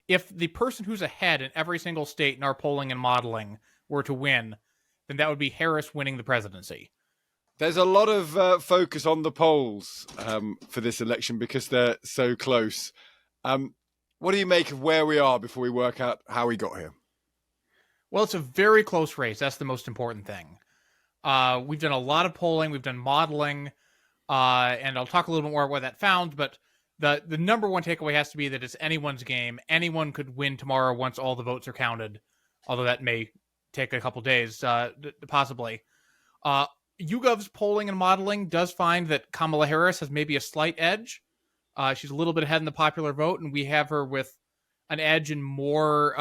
if the person who's ahead in every single state in our polling and modeling were to win, then that would be Harris winning the presidency. There's a lot of focus on the polls for this election because they're so close. What do you make of where we are before we work out how we got here? Well, it's a very close race. That's the most important thing. We've done a lot of polling. We've done modeling. And I'll talk a little bit more about what that found. But the number one takeaway has to be that it's anyone's game. Anyone could win tomorrow once all the votes are counted, although that may take a couple days, possibly. YouGov's polling and modeling does find that Kamala Harris has maybe a slight edge. She's a little bit ahead in the popular vote, and we have her with an edge in more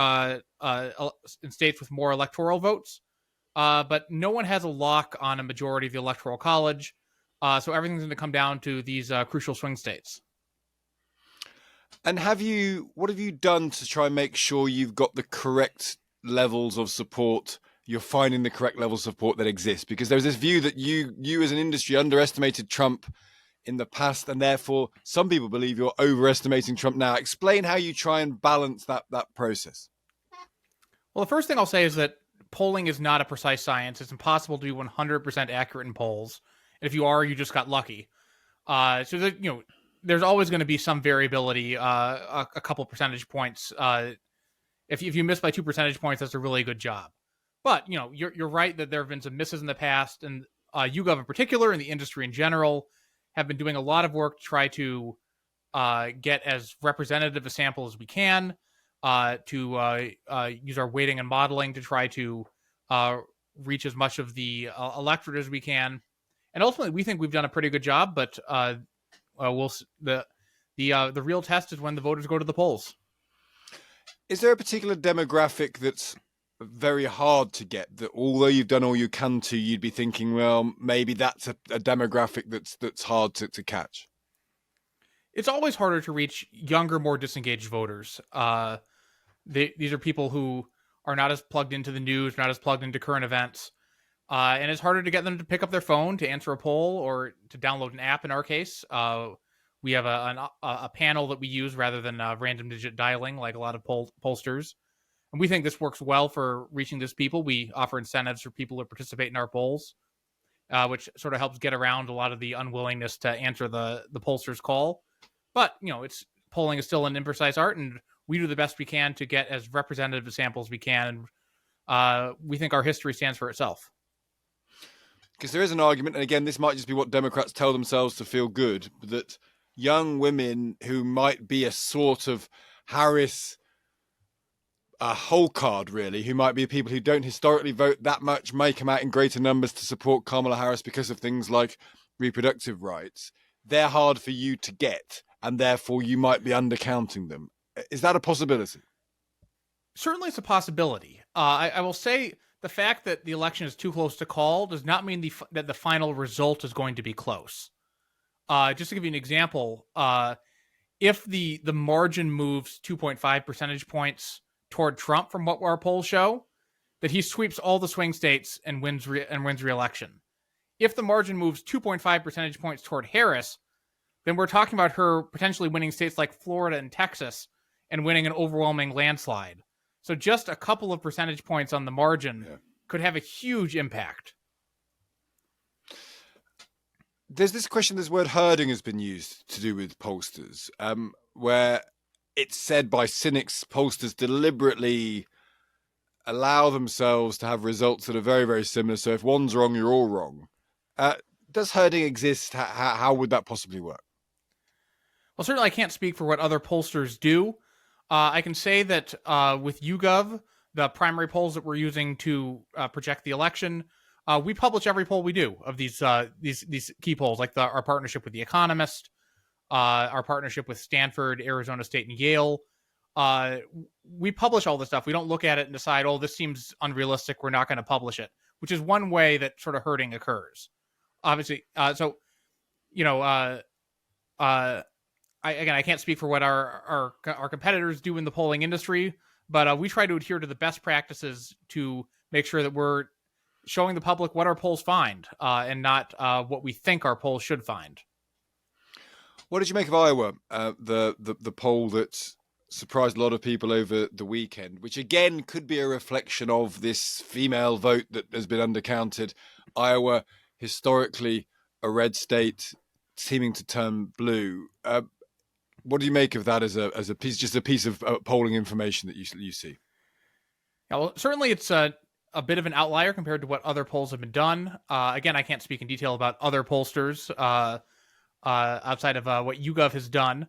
in states with more electoral votes. But no one has a lock on a majority of the Electoral College, so everything's going to come down to these crucial swing states. And what have you done to try and make sure you've got the correct levels of support? You're finding the correct levels of support that exist, because there's this view that you as an industry underestimated Trump in the past, and therefore some people believe you're overestimating Trump now. Explain how you try and balance that process. Well, the first thing I'll say is that polling is not a precise science. It's impossible to be 100% accurate in polls. And if you are, you just got lucky. There's always going to be some variability, a couple percentage points. If you miss by 2 percentage points, that's a really good job. But, you're right that there have been some misses in the past, and YouGov in particular and the industry in general have been doing a lot of work to try to get as representative a sample as we can, to use our weighting and modeling to try to reach as much of the electorate as we can. And ultimately, we think we've done a pretty good job, but the real test is when the voters go to the polls. Is there a particular demographic that's very hard to get, that although you've done all you can to, you'd be thinking, well, maybe that's a demographic that's hard to catch? It's always harder to reach younger, more disengaged voters. These are people who are not as plugged into the news, not as plugged into current events. And it's harder to get them to pick up their phone to answer a poll or to download an app in our case. We have a panel that we use rather than random digit dialing like a lot of pollsters. And we think this works well for reaching these people. We offer incentives for people to participate in our polls, which sort of helps get around a lot of the unwillingness to answer the pollster's call. But, polling is still an imprecise art, and we do the best we can to get as representative a sample as we can. And we think our history stands for itself. Because there is an argument, and again, this might just be what Democrats tell themselves to feel good, that young women who might be a sort of Harris whole card, really, who might be people who don't historically vote that much, may come out in greater numbers to support Kamala Harris because of things like reproductive rights. They're hard for you to get, and therefore you might be undercounting them. Is that a possibility? Certainly it's a possibility. I will say the fact that the election is too close to call does not mean that the final result is going to be close. Just to give you an example, if the margin moves 2.5 percentage points toward Trump from what our polls show, that he sweeps all the swing states and wins re-election. If the margin moves 2.5 percentage points toward Harris, then we're talking about her potentially winning states like Florida and Texas and winning an overwhelming landslide. So just a couple of percentage points on the margin could have a huge impact. There's this question, this word Herting has been used to do with pollsters, where it's said by cynics, pollsters deliberately allow themselves to have results that are very, very similar. So if one's wrong, you're all wrong. Does Herting exist? How would that possibly work? Well, certainly I can't speak for what other pollsters do. I can say that with YouGov, the primary polls that we're using to project the election, we publish every poll we do of these key polls, like our partnership with The Economist, our partnership with Stanford, Arizona State, and Yale. We publish all this stuff. We don't look at it and decide, oh, this seems unrealistic, we're not going to publish it, which is one way that sort of Herting occurs. Obviously, I can't speak for what our competitors do in the polling industry, but we try to adhere to the best practices to make sure that we're showing the public what our polls find, and not what we think our polls should find. What did you make of Iowa, the poll that surprised a lot of people over the weekend, which again could be a reflection of this female vote that has been undercounted. Iowa, historically a red state, seeming to turn blue. What do you make of that as a piece, just a piece of polling information that you see? Yeah, well, certainly it's a bit of an outlier compared to what other polls have been done. Again, I can't speak in detail about other pollsters outside of what YouGov has done.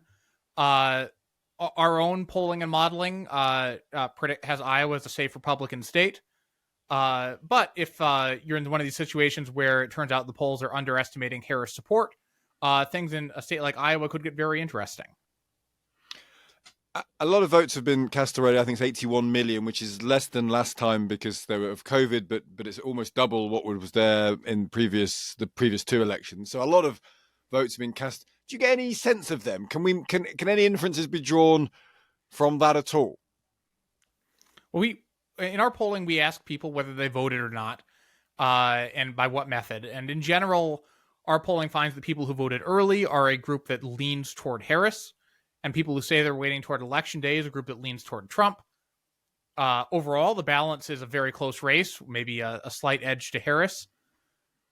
Our own polling and modeling has Iowa as a safe Republican state. But if you're in one of these situations where it turns out the polls are underestimating Harris support, things in a state like Iowa could get very interesting. A lot of votes have been cast already. I think it's 81 million, which is less than last time because they were of COVID, but it's almost double what was there in the previous two elections. So a lot of votes have been cast. Do you get any sense of them? Can any inferences be drawn from that at all? Well, in our polling, we ask people whether they voted or not, and by what method. And in general, our polling finds that people who voted early are a group that leans toward Harris, and people who say they're waiting toward election day is a group that leans toward Trump. Overall, the balance is a very close race, maybe a slight edge to Harris.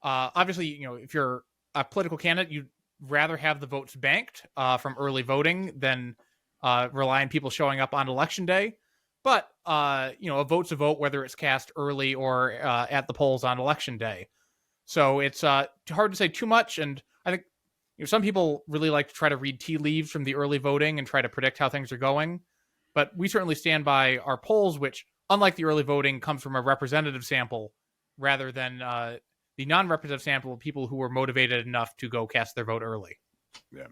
Obviously, if you're a political candidate, you'd rather have the votes banked from early voting than rely on people showing up on election day. But, a vote's a vote, whether it's cast early or at the polls on election day. So it's hard to say too much. And I think some people really like to try to read tea leaves from the early voting and try to predict how things are going. But we certainly stand by our polls, which, unlike the early voting, comes from a representative sample rather than the non-representative sample of people who were motivated enough to go cast their vote early. Yeah.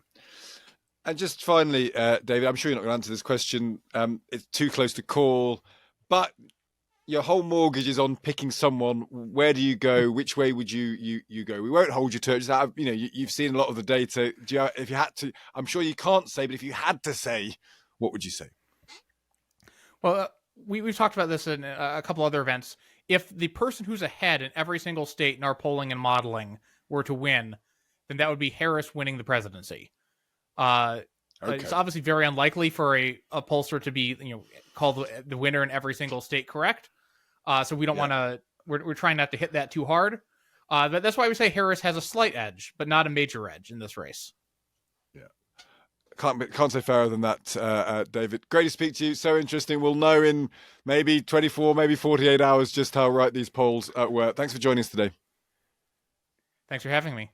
And just finally, David, I'm sure you're not going to answer this question. It's too close to call, but your whole mortgage is on picking someone. Where do you go? Which way would you go? We won't hold you to it. You've seen a lot of the data. If you had to, I'm sure you can't say, but if you had to say, what would you say? Well, we've talked about this in a couple other events. If the person who's ahead in every single state in our polling and modeling were to win, then that would be Harris winning the presidency. Okay. It's obviously very unlikely for a pollster to be, called the winner in every single state correct. So we don't want to. We're trying not to hit that too hard. But that's why we say Harris has a slight edge, but not a major edge in this race. Yeah, can't say fairer than that, David. Great to speak to you. So interesting. We'll know in maybe 24, maybe 48 hours just how right these polls were. Thanks for joining us today. Thanks for having me.